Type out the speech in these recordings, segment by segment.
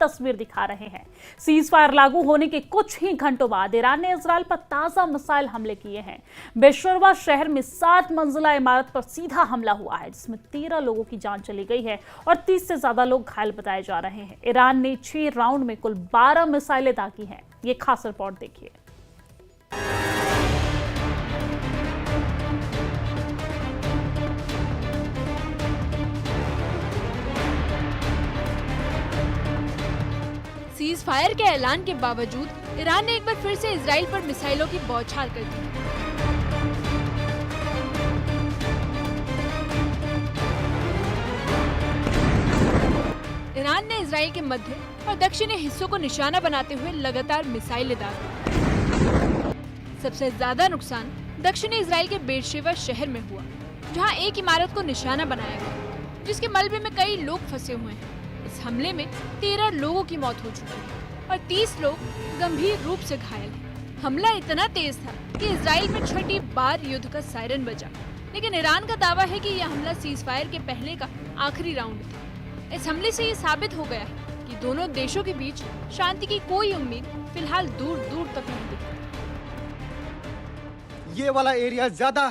तस्वीर दिखा रहे हैं। सीज फायर लागू होने के कुछ ही घंटों बाद ईरान ने इजराइल पर ताजा मिसाइल हमले किए हैं। बेशरवा शहर में 7 मंजिला इमारत पर सीधा हमला हुआ है, जिसमें 13 लोगों की जान चली गई है और 30 से ज्यादा लोग घायल बताए जा रहे हैं। ईरान ने 6 राउंड में कुल 12 मिसाइलें दागी हैं। ये खास रिपोर्ट देखिए। सीज फायर के ऐलान के बावजूद ईरान ने एक बार फिर से इजराइल पर मिसाइलों की बौछार कर दी। ईरान ने इजराइल के मध्य और दक्षिणी हिस्सों को निशाना बनाते हुए लगातार मिसाइलें दागी। सबसे ज्यादा नुकसान दक्षिणी इजराइल के बेरशेवा शहर में हुआ, जहां एक इमारत को निशाना बनाया गया, जिसके मलबे में कई लोग फंसे हुए हैं। इस हमले में 13 लोगों की मौत हो चुकी है और 30 लोग गंभीर रूप से घायल हैं। हमला इतना तेज था कि इजराइल में 6ठी बार युद्ध का सायरन बजा, लेकिन ईरान का दावा है कि यह हमला सीज फायर के पहले का आखिरी राउंड था। इस हमले से ये साबित हो गया है कि दोनों देशों के बीच शांति की कोई उम्मीद फिलहाल दूर दूर तक नहीं दिखती। ये वाला एरिया ज्यादा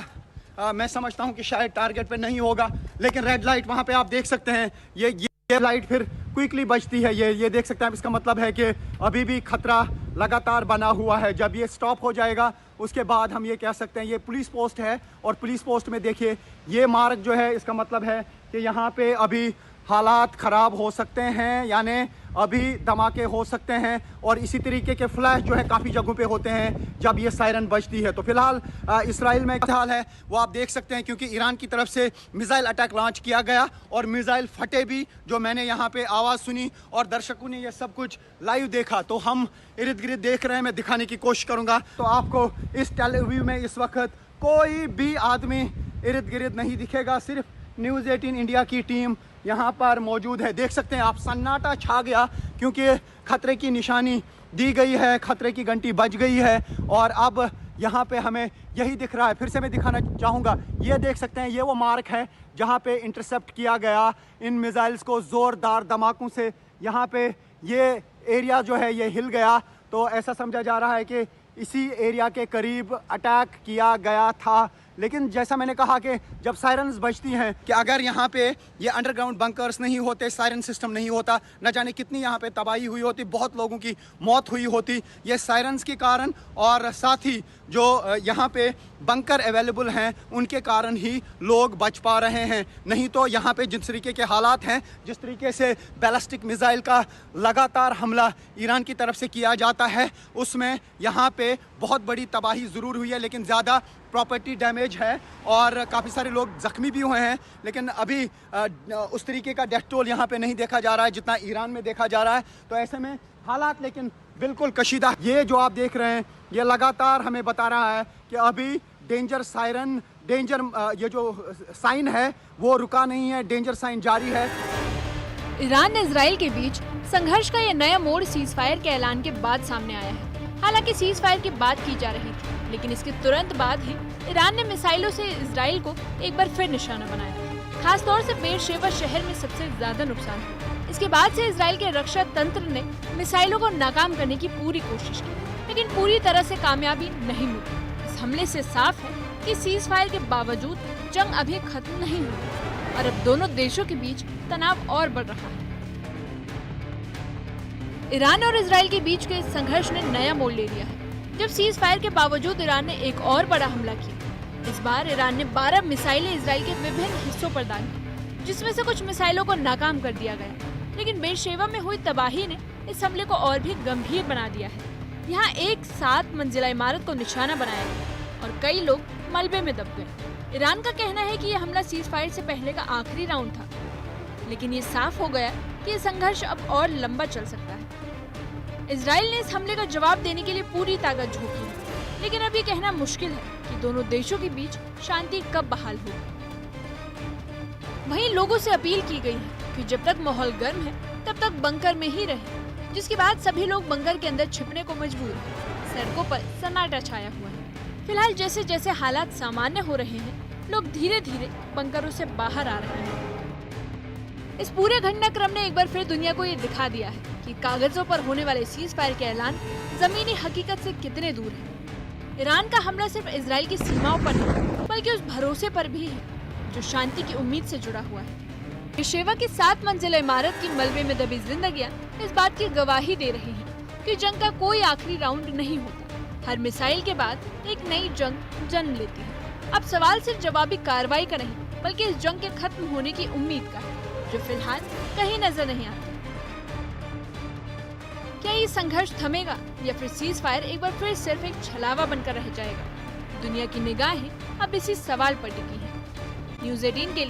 मैं समझता हूँ कि शायद टारगेट पे नहीं होगा, लेकिन रेड लाइट वहाँ पे आप देख सकते हैं। ये लाइट फिर क्विकली बजती है। ये देख सकते हैं। इसका मतलब है कि अभी भी खतरा लगातार बना हुआ है। जब ये स्टॉप हो जाएगा उसके बाद हम ये कह सकते हैं। ये पुलिस पोस्ट है और पुलिस पोस्ट में देखिए ये मार्क जो है, इसका मतलब है कि यहाँ पे अभी हालात ख़राब हो सकते हैं, यानी अभी धमाके हो सकते हैं। और इसी तरीके के फ्लैश जो है काफ़ी जगहों पे होते हैं जब ये सायरन बजती है। तो फिलहाल इसराइल में क्या हाल है वो आप देख सकते हैं, क्योंकि ईरान की तरफ से मिसाइल अटैक लॉन्च किया गया और मिसाइल फटे भी, जो मैंने यहाँ पे आवाज़ सुनी और दर्शकों ने ये सब कुछ लाइव देखा। तो हम इर्द गिर्द देख रहे हैं, मैं दिखाने की कोशिश करूँगा। तो आपको इस टेलीव्यू में इस वक्त कोई भी आदमी इर्द गिर्द नहीं दिखेगा, सिर्फ न्यूज़ 18 इंडिया की टीम यहाँ पर मौजूद है। देख सकते हैं आप, सन्नाटा छा गया क्योंकि खतरे की निशानी दी गई है, खतरे की घंटी बज गई है और अब यहाँ पे हमें यही दिख रहा है। फिर से मैं दिखाना चाहूँगा, ये देख सकते हैं, ये वो मार्क है जहाँ पे इंटरसेप्ट किया गया इन मिसाइल्स को ज़ोरदार धमाकों से। यहाँ पे ये एरिया जो है ये हिल गया, तो ऐसा समझा जा रहा है कि इसी एरिया के करीब अटैक किया गया था। लेकिन जैसा मैंने कहा कि जब सायरन्स बजती हैं, कि अगर यहाँ पे ये अंडरग्राउंड बंकर्स नहीं होते, सायरन सिस्टम नहीं होता, न जाने कितनी यहाँ पे तबाही हुई होती, बहुत लोगों की मौत हुई होती ये सायरन्स के कारण। और साथ ही जो यहाँ पे बंकर अवेलेबल हैं उनके कारण ही लोग बच पा रहे हैं। नहीं तो यहाँ पे जिस तरीके के हालात हैं, जिस तरीके से बैलिस्टिक मिसाइल का लगातार हमला ईरान की तरफ से किया जाता है, उसमें यहाँ पे बहुत बड़ी तबाही ज़रूर हुई है, लेकिन ज़्यादा प्रॉपर्टी डैमेज है और काफ़ी सारे लोग ज़ख्मी भी हुए हैं। लेकिन अभी उस तरीके का डेथ टोल यहाँ पे नहीं देखा जा रहा है जितना ईरान में देखा जा रहा है। तो ऐसे में हालात लेकिन बिल्कुल कशीदा। ये जो आप देख रहे हैं ये लगातार हमें बता रहा है कि अभी डेंजर सायरन, ये जो साइन है वो रुका नहीं है, डेंजर साइन जारी है। ईरान और इजराइल के बीच संघर्ष का यह नया मोड़ सीज फायर के ऐलान के बाद सामने आया है। हालांकि सीज फायर की बात की जा रही थी, लेकिन इसके तुरंत बाद ही ईरान ने मिसाइलों से इजराइल को एक बार फिर निशाना बनाया। खासतौर से बेरशेवा शहर में सबसे ज्यादा नुकसान हुआ। इसके बाद से इजराइल के रक्षा तंत्र ने मिसाइलों को नाकाम करने की पूरी कोशिश की, लेकिन पूरी तरह से कामयाबी नहीं मिली। इस हमले से साफ है कि सीज फायर के बावजूद जंग अभी खत्म नहीं हुई और अब दोनों देशों के बीच तनाव और बढ़ रहा है। ईरान और इजराइल के बीच के संघर्ष ने नया मोड़ ले लिया है, जब सीज फायर के बावजूद ईरान ने एक और बड़ा हमला किया। इस बार ईरान ने 12 मिसाइलें इजराइल के विभिन्न हिस्सों पर दागी, जिसमें से कुछ मिसाइलों को नाकाम कर दिया गया। लेकिन बेरशेवा में हुई तबाही ने इस हमले को और भी गंभीर बना दिया है। यहाँ एक 7 मंजिला इमारत को निशाना बनाया गया और कई लोग मलबे में दब गए। ईरान का कहना है कि यह हमला सीज फायर से पहले का आखिरी राउंड था, लेकिन ये साफ हो गया कि यह संघर्ष अब और लंबा चल सकता है। इजराइल ने इस हमले का जवाब देने के लिए पूरी ताकत झोंकी है, लेकिन अब ये कहना मुश्किल है कि दोनों देशों के बीच शांति कब बहाल होगी। वहीं लोगों से अपील की गई है कि जब तक माहौल गर्म है तब तक बंकर में ही रहें, जिसके बाद सभी लोग बंकर के अंदर छिपने को मजबूर हैं। सड़कों पर सन्नाटा छाया हुआ है। फिलहाल जैसे जैसे हालात सामान्य हो रहे हैं, लोग धीरे धीरे बंकरों से बाहर आ रहे हैं। इस पूरे घटनाक्रम ने एक बार फिर दुनिया को ये दिखा दिया है कि कागजों पर होने वाले सीज फायर के ऐलान जमीनी हकीकत से कितने दूर है। ईरान का हमला सिर्फ इजराइल की सीमाओं पर नहीं, बल्कि उस भरोसे पर भी है जो शांति की उम्मीद से जुड़ा हुआ है। पेशेवा की 7 मंजिला इमारत की मलबे में दबी जिंदगियां इस बात की गवाही दे रही हैं कि जंग का कोई आखिरी राउंड नहीं होता। हर मिसाइल के बाद एक नई जंग जन्म लेती है। अब सवाल सिर्फ जवाबी कार्रवाई का नहीं, बल्कि इस जंग के खत्म होने की उम्मीद का है, जो फिलहाल कहीं नजर नहीं आता। क्या ये संघर्ष थमेगा या फिर सीज फायर एक बार फिर सिर्फ एक छलावा बनकर रह जाएगा? दुनिया की निगाहें अब इसी सवाल पर टिकी हैं। न्यूज़ 18 के लिए